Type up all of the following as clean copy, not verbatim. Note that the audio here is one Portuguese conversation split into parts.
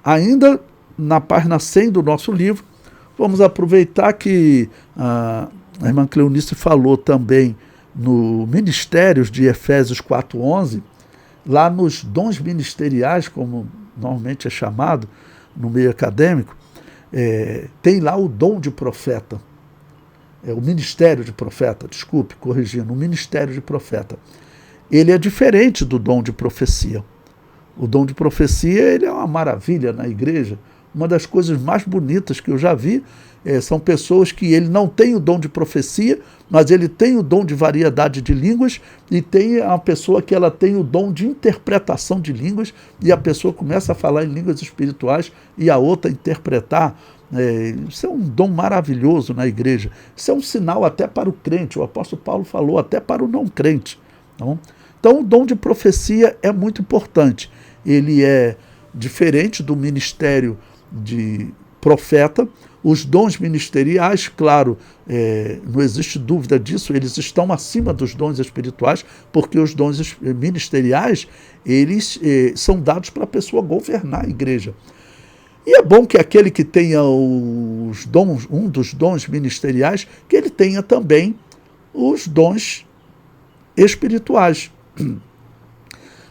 Ainda na página 100 do nosso livro, vamos aproveitar que a irmã Cleonice falou também no Ministérios de Efésios 4:11, lá nos dons ministeriais, como normalmente é chamado no meio acadêmico, tem lá o dom de profeta, o ministério de profeta, desculpe, corrigindo, o ministério de profeta. Ele é diferente do dom de profecia. O dom de profecia, ele é uma maravilha na igreja. Uma das coisas mais bonitas que eu já vi são pessoas que ele não tem o dom de profecia, mas ele tem o dom de variedade de línguas, e tem a pessoa que ela tem o dom de interpretação de línguas, e a pessoa começa a falar em línguas espirituais e a outra interpretar. Isso é um dom maravilhoso na igreja. Isso é um sinal até para o crente. O apóstolo Paulo falou até para o não crente. Tá bom? Então, o dom de profecia é muito importante. Ele é diferente do ministério de profeta. Os dons ministeriais, claro, não existe dúvida disso, eles estão acima dos dons espirituais, porque os dons ministeriais, eles são dados para a pessoa governar a igreja. E é bom que aquele que tenha os dons, um dos dons ministeriais, que ele tenha também os dons espirituais.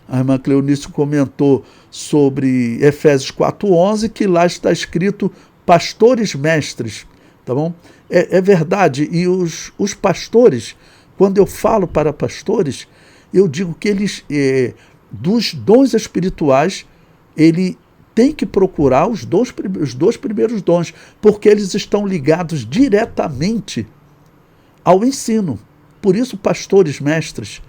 A irmã Cleonice comentou sobre Efésios 4:11, que lá está escrito pastores mestres, tá bom? É verdade, e os pastores, quando eu falo para pastores, eu digo que eles, dos dons espirituais, ele tem que procurar os dois primeiros dons, porque eles estão ligados diretamente ao ensino. Por isso, pastores mestres,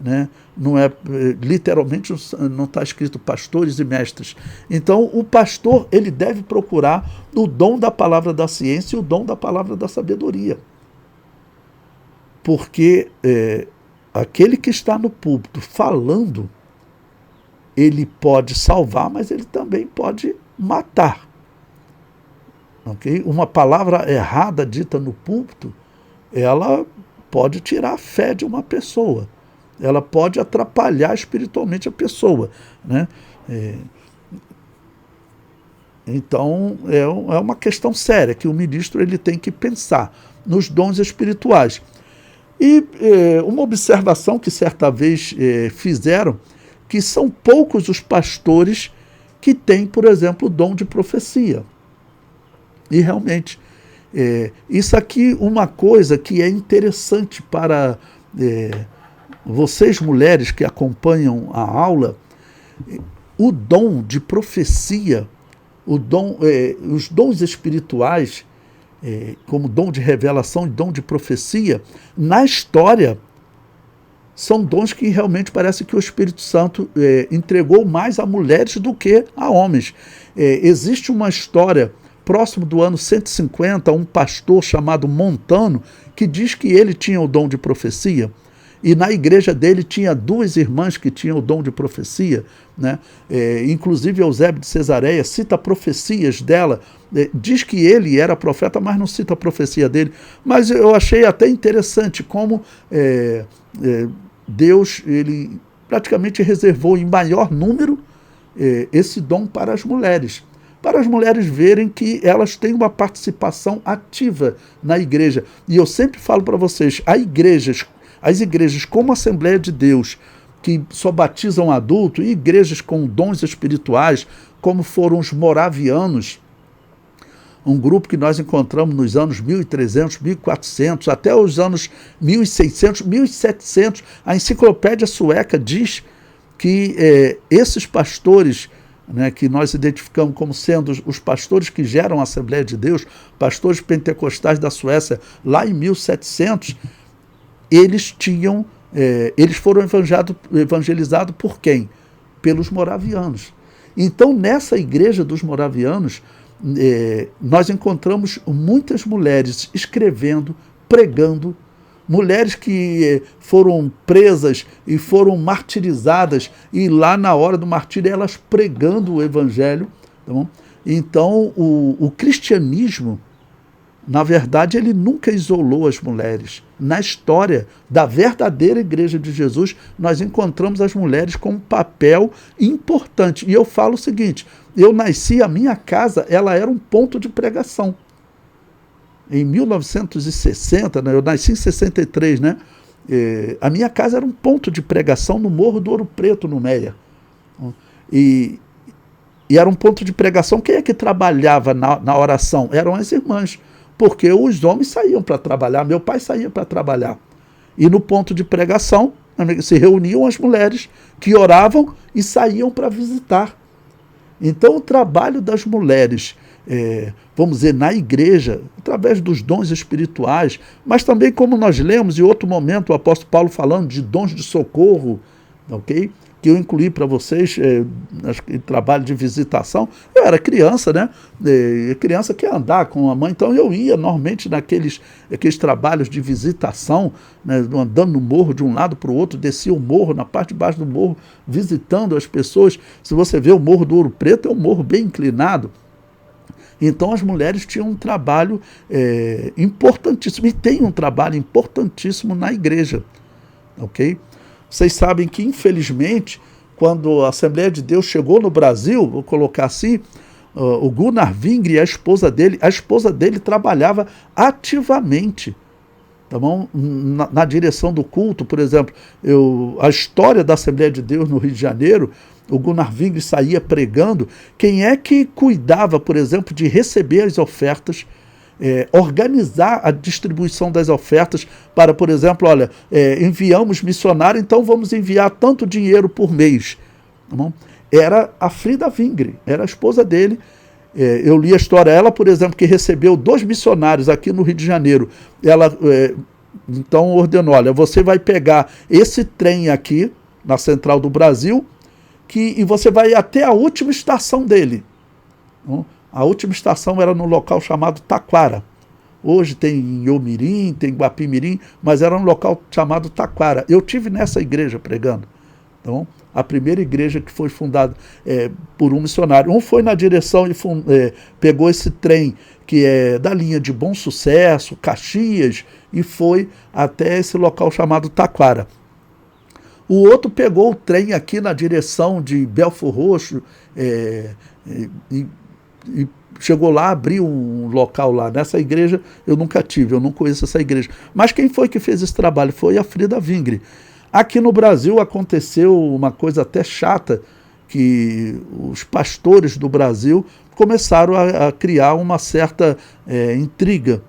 né? Não é, literalmente não está escrito pastores e mestres. Então, o pastor, ele deve procurar o dom da palavra da ciência e o dom da palavra da sabedoria. Porque aquele que está no púlpito falando, ele pode salvar, mas ele também pode matar. Okay? Uma palavra errada dita no púlpito, ela pode tirar a fé de uma pessoa. Ela pode atrapalhar espiritualmente a pessoa, né? Então, é uma questão séria que o ministro ele tem que pensar nos dons espirituais. E uma observação que certa vez fizeram, que são poucos os pastores que têm, por exemplo, o dom de profecia. E realmente, isso aqui, uma coisa que é interessante para vocês mulheres que acompanham a aula, o dom de profecia, os dons espirituais, como dom de revelação e dom de profecia, na história, são dons que realmente parece que o Espírito Santo entregou mais a mulheres do que a homens. Existe uma história, próximo do ano 150, um pastor chamado Montano, que diz que ele tinha o dom de profecia, e na igreja dele tinha 2 irmãs que tinham o dom de profecia, né? Inclusive Eusébio de Cesareia cita profecias dela, diz que ele era profeta, mas não cita a profecia dele. Mas eu achei até interessante como Deus ele praticamente reservou em maior número esse dom para as mulheres verem que elas têm uma participação ativa na igreja. E eu sempre falo para vocês, as igrejas como a Assembleia de Deus, que só batizam adulto, e igrejas com dons espirituais, como foram os moravianos, um grupo que nós encontramos nos anos 1300, 1400, até os anos 1600, 1700, a enciclopédia sueca diz que esses pastores, né, que nós identificamos como sendo os pastores que geram a Assembleia de Deus, pastores pentecostais da Suécia, lá em 1700, eles foram evangelizados por quem? Pelos moravianos. Então, nessa igreja dos moravianos, nós encontramos muitas mulheres escrevendo, pregando, mulheres que foram presas e foram martirizadas, e lá na hora do martírio elas pregando o evangelho. Tá bom? Então, o cristianismo, Na verdade, ele nunca isolou as mulheres. Na história da verdadeira Igreja de Jesus, nós encontramos as mulheres com um papel importante. E eu falo o seguinte, eu nasci, a minha casa, ela era um ponto de pregação. Em 1960, né, eu nasci em 63, né? A minha casa era um ponto de pregação no Morro do Ouro Preto, no Meia. E era um ponto de pregação. Quem é que trabalhava na oração? Eram as irmãs, porque os homens saíam para trabalhar, meu pai saía para trabalhar. E no ponto de pregação se reuniam as mulheres que oravam e saíam para visitar. Então o trabalho das mulheres, vamos dizer, na igreja, através dos dons espirituais, mas também como nós lemos em outro momento o apóstolo Paulo falando de dons de socorro, ok? Que eu incluí para vocês, trabalho de visitação. Eu era criança, né? Criança quer andar com a mãe, então eu ia normalmente naqueles trabalhos de visitação, né? Andando no morro de um lado para o outro, descia o morro, na parte de baixo do morro, visitando as pessoas. Se você vê o Morro do Ouro Preto, é um morro bem inclinado. Então as mulheres tinham um trabalho importantíssimo, e tem um trabalho importantíssimo na igreja, ok? Vocês sabem que, infelizmente, quando a Assembleia de Deus chegou no Brasil, vou colocar assim, o Gunnar Vingre e a esposa dele trabalhava ativamente, tá bom? Na direção do culto, por exemplo. A história da Assembleia de Deus no Rio de Janeiro, o Gunnar Vingre saía pregando. Quem é que cuidava, por exemplo, de receber as ofertas, organizar a distribuição das ofertas para, por exemplo, olha, enviamos missionário, então vamos enviar tanto dinheiro por mês. Tá bom? Era a Frida Vingre, era a esposa dele. Eu li a história, ela, por exemplo, que recebeu 2 missionários aqui no Rio de Janeiro. Ela então ordenou, olha, você vai pegar esse trem aqui, na Central do Brasil, e você vai até a última estação dele. Tá bom? A última estação era no local chamado Taquara. Hoje tem Iomirim, tem Guapimirim, mas era um local chamado Taquara. Eu tive nessa igreja pregando. Então, a primeira igreja que foi fundada por um missionário. Um foi na direção e pegou esse trem que é da linha de Bom Sucesso, Caxias, e foi até esse local chamado Taquara. O outro pegou o trem aqui na direção de Belfor Roxo, e chegou lá, abriu um local lá. Nessa igreja eu nunca tive, eu não conheço essa igreja. Mas quem foi que fez esse trabalho? Foi a Frida Vingre. Aqui no Brasil aconteceu uma coisa até chata, que os pastores do Brasil começaram a criar uma certa intriga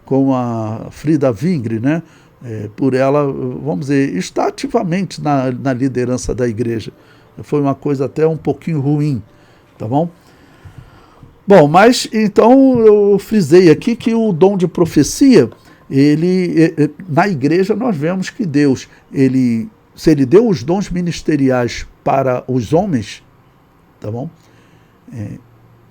com a Frida Vingre, né? Por ela, vamos dizer, estar ativamente na liderança da igreja. Foi uma coisa até um pouquinho ruim, tá bom? Bom, mas então eu frisei aqui que o dom de profecia, na igreja nós vemos que Deus, se ele deu os dons ministeriais para os homens, tá bom?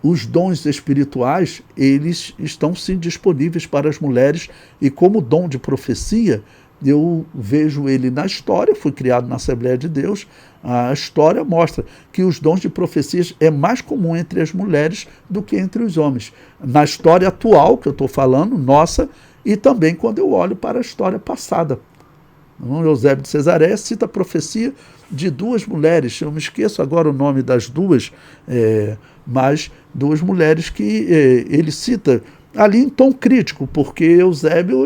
Os dons espirituais, eles estão sim disponíveis para as mulheres, e como dom de profecia, eu vejo ele na história, fui criado na Assembleia de Deus, a história mostra que os dons de profecias é mais comum entre as mulheres do que entre os homens. Na história atual, que eu estou falando, nossa, e também quando eu olho para a história passada. Eusébio de Cesareia cita a profecia de 2 mulheres, eu me esqueço agora o nome das duas, mas 2 mulheres que ele cita ali em tom crítico, porque Eusébio,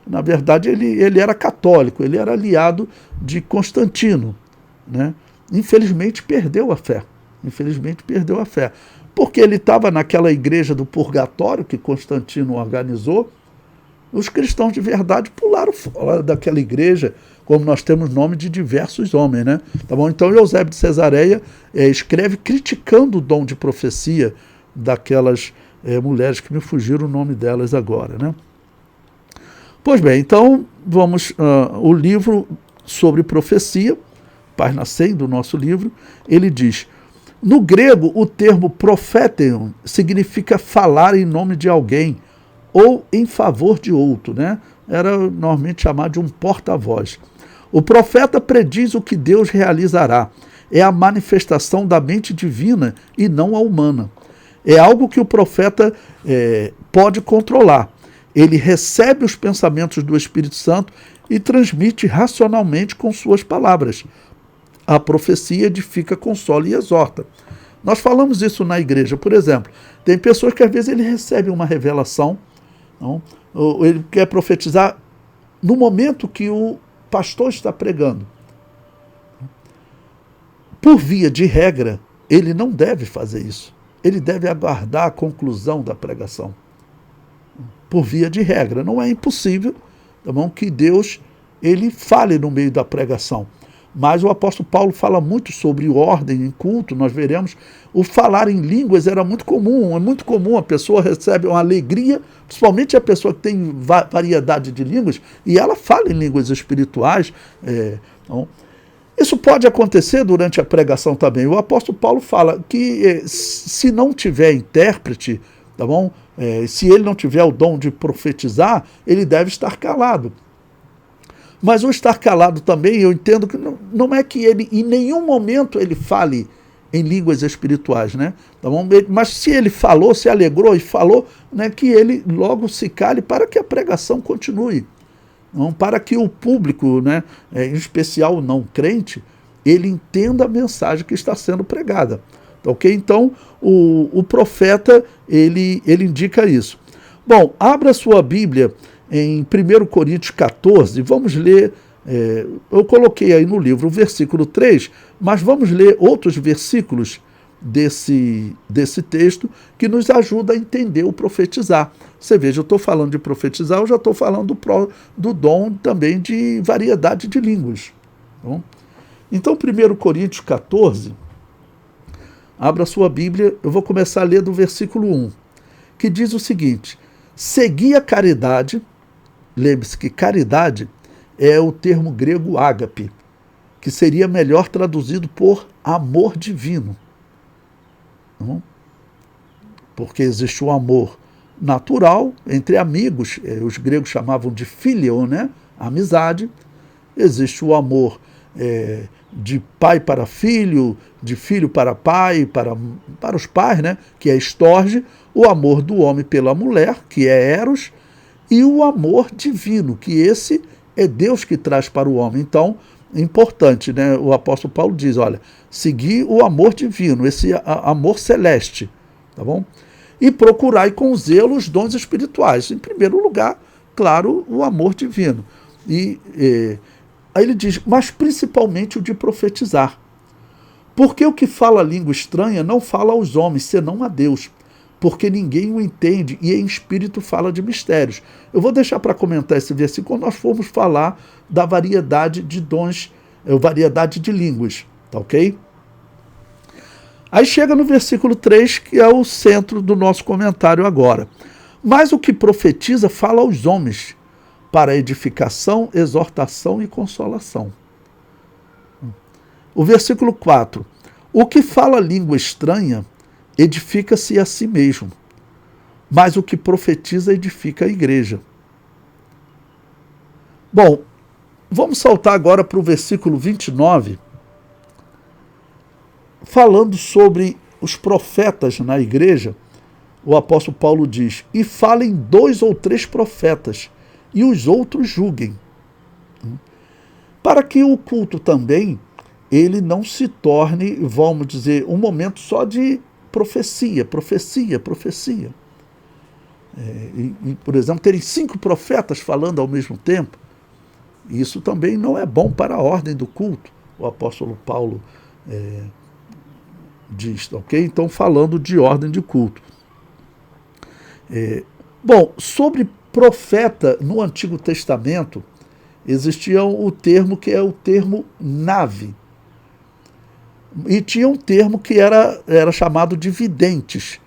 na verdade, ele era católico, ele era aliado de Constantino, né? Infelizmente perdeu a fé, porque ele estava naquela igreja do purgatório que Constantino organizou. Os cristãos de verdade pularam fora daquela igreja, como nós temos nome de diversos homens, né? Tá bom? Então Eusébio de Cesareia escreve criticando o dom de profecia daquelas mulheres, que me fugiram o nome delas agora, né? Pois bem, então vamos, o livro sobre profecia, página 100 do nosso livro, ele diz: no grego o termo proféteon significa falar em nome de alguém, ou em favor de outro, né? Era normalmente chamado de um porta-voz. O profeta prediz o que Deus realizará. É a manifestação da mente divina e não a humana. É algo que o profeta pode controlar. Ele recebe os pensamentos do Espírito Santo e transmite racionalmente com suas palavras. A profecia edifica, consola e exorta. Nós falamos isso na igreja, por exemplo. Tem pessoas que às vezes ele recebe uma revelação, não? Ou ele quer profetizar no momento que o pastor está pregando. Por via de regra, ele não deve fazer isso. Ele deve aguardar a conclusão da pregação. Por via de regra. Não é impossível, tá bom, que Deus ele fale no meio da pregação. Mas o apóstolo Paulo fala muito sobre ordem em culto, nós veremos. O falar em línguas era muito comum, é muito comum, a pessoa recebe uma alegria, principalmente a pessoa que tem variedade de línguas, e ela fala em línguas espirituais. Então, isso pode acontecer durante a pregação também. O apóstolo Paulo fala que se não tiver intérprete, tá bom? Se ele não tiver o dom de profetizar, ele deve estar calado. Mas o estar calado também, eu entendo que não é que ele, em nenhum momento, ele fale em línguas espirituais, né? Tá bom? Mas se ele falou, se alegrou e falou, né, que ele logo se cale para que a pregação continue. Não, para que o público, né, em especial o não crente, ele entenda a mensagem que está sendo pregada. Ok? Então, o profeta, ele indica isso. Bom, abra sua Bíblia em 1 Coríntios 14, vamos ler, eu coloquei aí no livro o versículo 3, mas vamos ler outros versículos desse texto que nos ajuda a entender o profetizar. Você veja, eu estou falando de profetizar, eu já estou falando do dom também de variedade de línguas. Então, 1 Coríntios 14, abra sua Bíblia, eu vou começar a ler do versículo 1, que diz o seguinte: segui a caridade. Lembre-se que caridade é o termo grego ágape, que seria melhor traduzido por amor divino. Não? Porque existe o amor natural entre amigos, os gregos chamavam de phileo, né? Amizade. Existe o amor de pai para filho, de filho para pai, para os pais, né? Que é estorge. O amor do homem pela mulher, que é eros, e o amor divino, que esse é Deus que traz para o homem. Então, é importante, né? O apóstolo Paulo diz, olha, seguir o amor divino, esse amor celeste, tá bom? E procurai com zelo os dons espirituais. Em primeiro lugar, claro, o amor divino. Aí ele diz, mas principalmente o de profetizar. Porque o que fala língua estranha não fala aos homens, senão a Deus. Porque ninguém o entende e em espírito fala de mistérios. Eu vou deixar para comentar esse versículo quando nós formos falar da variedade de dons, variedade de línguas, tá ok? Aí chega no versículo 3, que é o centro do nosso comentário agora. Mas o que profetiza fala aos homens, para edificação, exortação e consolação. O versículo 4. O que fala língua estranha edifica-se a si mesmo, mas o que profetiza edifica a igreja. Bom, vamos saltar agora para o versículo 29, falando sobre os profetas na igreja. O apóstolo Paulo diz, e falem 2 ou 3 profetas, e os outros julguem. Para que o culto também, ele não se torne, vamos dizer, um momento só de profecia. Por exemplo, terem 5 profetas falando ao mesmo tempo, isso também não é bom para a ordem do culto, o apóstolo Paulo diz, ok? Então, falando de ordem de culto. Bom, sobre profeta no Antigo Testamento, existia o termo que é o termo nave. E tinha um termo que era chamado de videntes.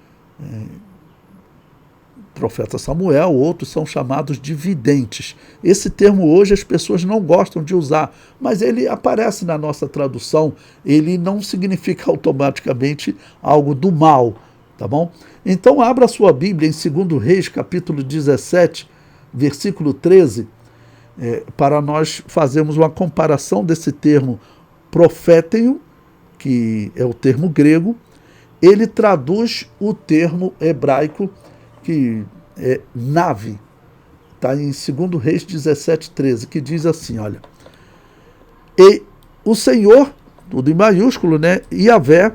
Profeta Samuel, outros são chamados de videntes. Esse termo hoje as pessoas não gostam de usar, mas ele aparece na nossa tradução, ele não significa automaticamente algo do mal, tá bom? Então abra sua Bíblia em 2 Reis, capítulo 17, versículo 13, para nós fazermos uma comparação desse termo proféteio, que é o termo grego, ele traduz o termo hebraico que é nave. Está em 2 Reis 17:13, que diz assim, olha: e o Senhor, tudo em maiúsculo, né, Yahvé,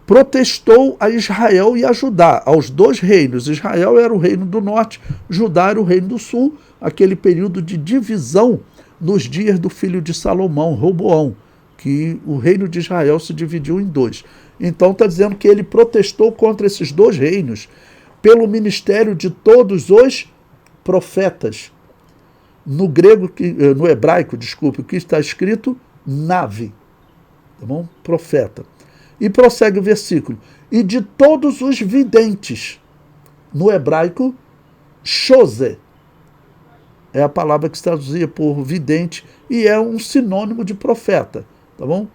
protestou a Israel e a Judá, aos dois reinos. Israel era o reino do norte, Judá era o reino do sul, aquele período de divisão nos dias do filho de Salomão, Roboão, que o reino de Israel se dividiu em dois. Então está dizendo que ele protestou contra esses dois reinos pelo ministério de todos os profetas. No grego, no hebraico, desculpe, o que está escrito, nave, tá bom? Profeta. E prossegue o versículo. E de todos os videntes. No hebraico, shoze. É a palavra que se traduzia por vidente e é um sinônimo de profeta, tá bom?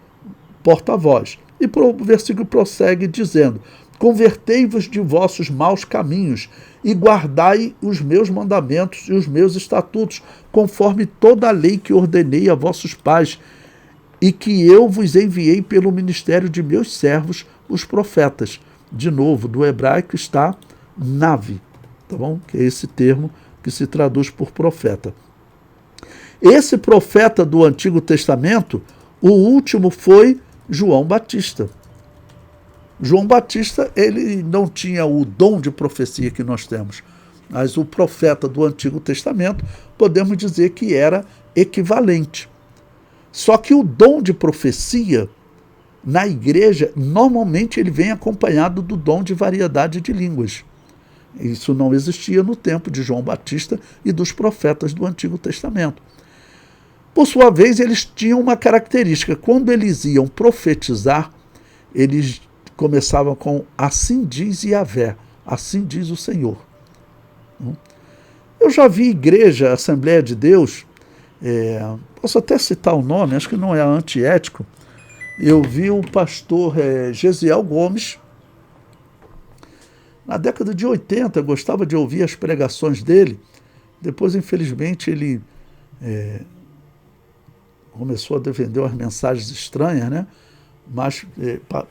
Porta-voz. E o versículo prossegue dizendo: convertei-vos de vossos maus caminhos e guardai os meus mandamentos e os meus estatutos, conforme toda a lei que ordenei a vossos pais, e que eu vos enviei pelo ministério de meus servos, os profetas. De novo, do hebraico está nave, tá bom? Que é esse termo que se traduz por profeta. Esse profeta do Antigo Testamento, o último foi João Batista. João Batista, ele não tinha o dom de profecia que nós temos, mas o profeta do Antigo Testamento, podemos dizer que era equivalente. Só que o dom de profecia, na igreja, normalmente ele vem acompanhado do dom de variedade de línguas. Isso não existia no tempo de João Batista e dos profetas do Antigo Testamento. Por sua vez, eles tinham uma característica. Quando eles iam profetizar, eles começavam com assim diz Yahvé, assim diz o Senhor. Eu já vi igreja, Assembleia de Deus, posso até citar o nome, acho que não é antiético. Eu vi o pastor Gesiel Gomes, na década de 80, eu gostava de ouvir as pregações dele. Depois, infelizmente, ele começou a defender umas mensagens estranhas, né? Mas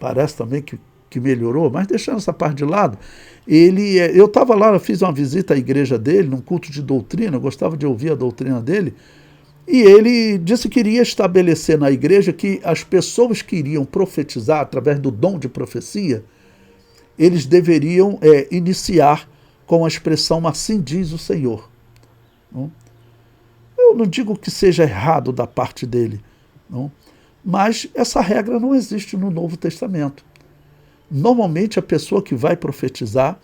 parece também que melhorou. Mas deixando essa parte de lado, eu estava lá, eu fiz uma visita à igreja dele, num culto de doutrina, eu gostava de ouvir a doutrina dele, e ele disse que iria estabelecer na igreja que as pessoas que iriam profetizar através do dom de profecia, eles deveriam iniciar com a expressão assim diz o Senhor. Eu não digo que seja errado da parte dele, não, mas essa regra não existe no Novo Testamento. Normalmente a pessoa que vai profetizar,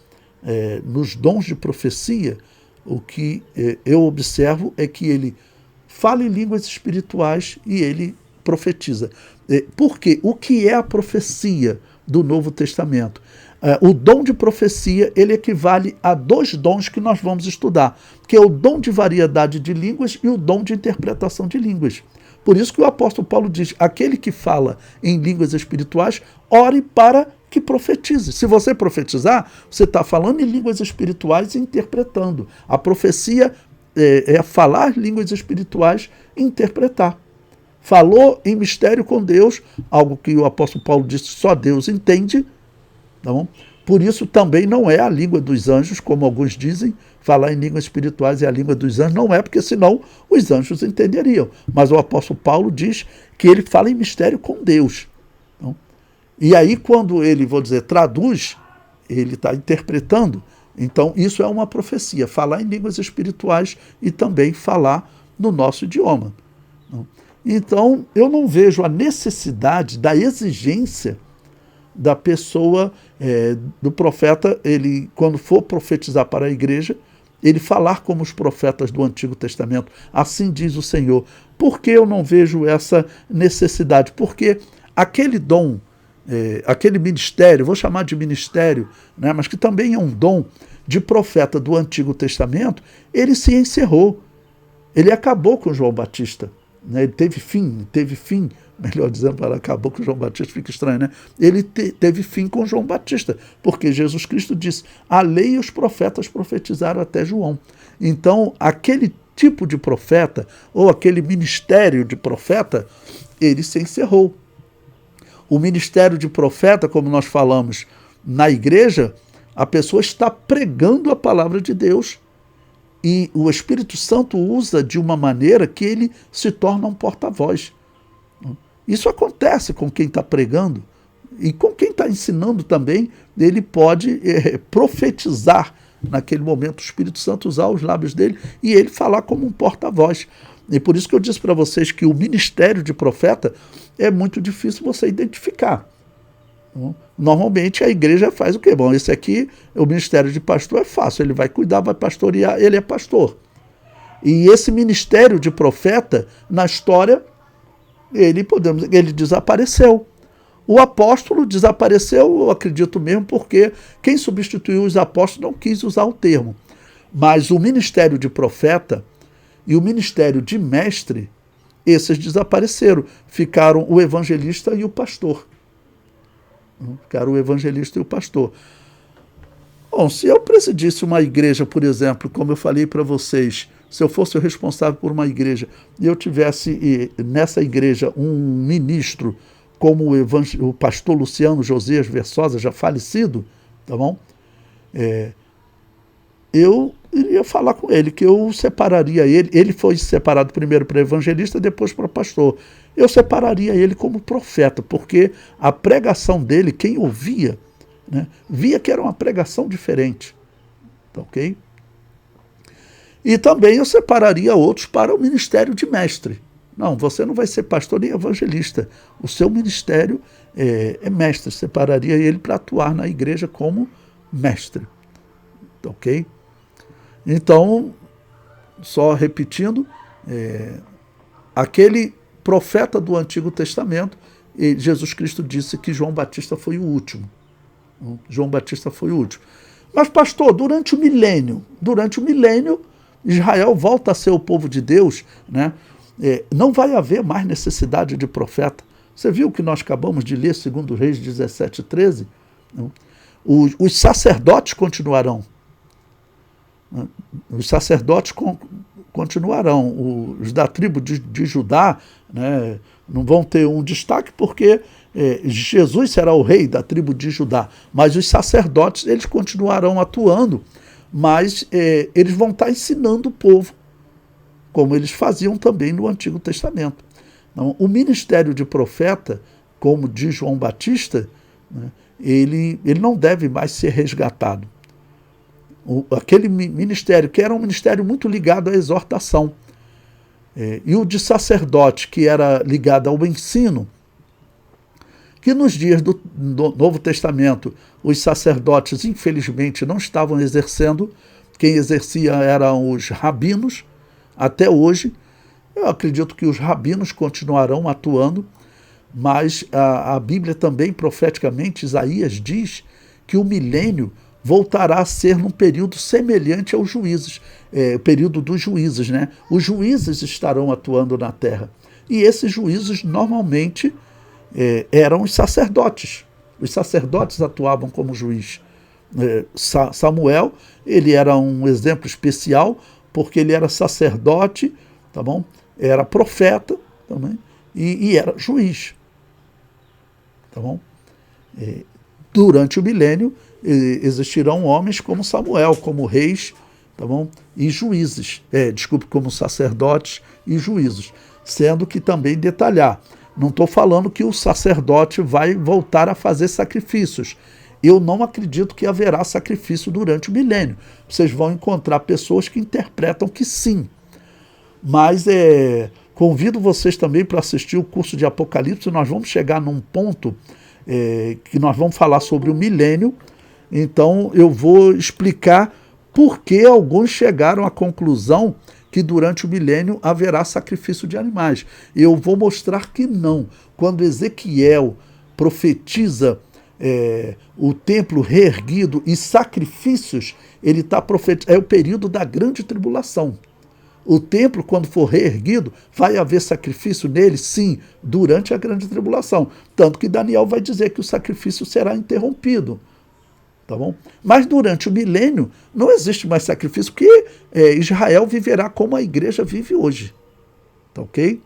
nos dons de profecia, o que eu observo é que ele fala em línguas espirituais e ele profetiza. Porque o que é a profecia do Novo Testamento? O dom de profecia, ele equivale a dois dons que nós vamos estudar, que é o dom de variedade de línguas e o dom de interpretação de línguas. Por isso que o apóstolo Paulo diz, aquele que fala em línguas espirituais, ore para que profetize. Se você profetizar, você está falando em línguas espirituais e interpretando. A profecia é falar línguas espirituais e interpretar. Falou em mistério com Deus, algo que o apóstolo Paulo disse, só Deus entende. Tá bom? Por isso também não é a língua dos anjos, como alguns dizem, falar em línguas espirituais é a língua dos anjos, não é, porque senão os anjos entenderiam. Mas o apóstolo Paulo diz que ele fala em mistério com Deus. Então, e aí quando ele, vou dizer, traduz, ele está interpretando, então isso é uma profecia, falar em línguas espirituais e também falar no nosso idioma. Então eu não vejo a necessidade da exigência da pessoa, do profeta, ele, quando for profetizar para a igreja, ele falar como os profetas do Antigo Testamento, assim diz o Senhor. Por que eu não vejo essa necessidade? Porque aquele dom, aquele ministério, vou chamar de ministério, né, mas que também é um dom de profeta do Antigo Testamento, ele se encerrou. Ele acabou com João Batista. Né, ele teve fim, melhor dizendo, para acabou com João Batista, fica estranho, né? Ele teve fim com João Batista, porque Jesus Cristo disse, a lei e os profetas profetizaram até João. Então, aquele tipo de profeta, ou aquele ministério de profeta, ele se encerrou. O ministério de profeta, como nós falamos na igreja, a pessoa está pregando a palavra de Deus e o Espírito Santo usa de uma maneira que ele se torna um porta-voz. Isso acontece com quem está pregando e com quem está ensinando também, ele pode profetizar naquele momento, o Espírito Santo usar os lábios dele e ele falar como um porta-voz. E por isso que eu disse para vocês que o ministério de profeta é muito difícil você identificar. Normalmente a igreja faz o quê? Bom, esse aqui, o ministério de pastor é fácil, ele vai cuidar, vai pastorear, ele é pastor. E esse ministério de profeta, na história, ele desapareceu. O apóstolo desapareceu, eu acredito mesmo, porque quem substituiu os apóstolos não quis usar o termo. Mas o ministério de profeta e o ministério de mestre, esses desapareceram. Ficaram o evangelista e o pastor. Ficaram o evangelista e o pastor. Bom, se eu presidisse uma igreja, por exemplo, como eu falei para vocês, se eu fosse o responsável por uma igreja e eu tivesse nessa igreja um ministro como o pastor Luciano Josias Versosa, já falecido, tá bom? Eu iria falar com ele, que eu separaria ele. Ele foi separado primeiro para evangelista, depois para pastor. Eu separaria ele como profeta, porque a pregação dele, quem ouvia, né, via que era uma pregação diferente. Tá, ok? E também eu separaria outros para o ministério de mestre. Não, você não vai ser pastor nem evangelista. O seu ministério é mestre. Separaria ele para atuar na igreja como mestre. Ok? Então, só repetindo, aquele profeta do Antigo Testamento, Jesus Cristo disse que João Batista foi o último. João Batista foi o último. Mas, pastor, durante o milênio, Israel volta a ser o povo de Deus, né? Não vai haver mais necessidade de profeta. Você viu que nós acabamos de ler, 2 Reis 17:13? Os sacerdotes continuarão. Os sacerdotes continuarão. Os da tribo de Judá, né, não vão ter um destaque porque Jesus será o rei da tribo de Judá. Mas os sacerdotes, eles continuarão atuando, mas eles vão estar ensinando o povo, como eles faziam também no Antigo Testamento. Então, o ministério de profeta, como de João Batista, né, ele não deve mais ser resgatado. Aquele ministério, que era um ministério muito ligado à exortação, e o de sacerdote, que era ligado ao ensino, que nos dias do Novo Testamento, os sacerdotes, infelizmente, não estavam exercendo, quem exercia eram os rabinos. Até hoje, eu acredito que os rabinos continuarão atuando, mas a Bíblia também, profeticamente, Isaías diz que o milênio voltará a ser num período semelhante aos juízes, o período dos juízes, né? Os juízes estarão atuando na terra. E esses juízes, normalmente, eram os sacerdotes. Os sacerdotes atuavam como juiz. Samuel, ele era um exemplo especial, porque ele era sacerdote, tá bom? Era profeta também, e era juiz. Tá bom? Durante o milênio, existirão homens como Samuel, como reis, tá bom? E juízes, como sacerdotes e juízes. Sendo que também detalhar, não estou falando que o sacerdote vai voltar a fazer sacrifícios. Eu não acredito que haverá sacrifício durante o milênio. Vocês vão encontrar pessoas que interpretam que sim. Mas convido vocês também para assistir o curso de Apocalipse. Nós vamos chegar num ponto que nós vamos falar sobre o milênio. Então eu vou explicar por que alguns chegaram à conclusão que durante o milênio haverá sacrifício de animais. Eu vou mostrar que não. Quando Ezequiel profetiza o templo reerguido e sacrifícios, ele está profetizando, é o período da grande tribulação. O templo, quando for reerguido, vai haver sacrifício nele? Sim, durante a grande tribulação. Tanto que Daniel vai dizer que o sacrifício será interrompido. Tá bom? Mas durante o milênio não existe mais sacrifício, porque Israel viverá como a igreja vive hoje. Tá ok?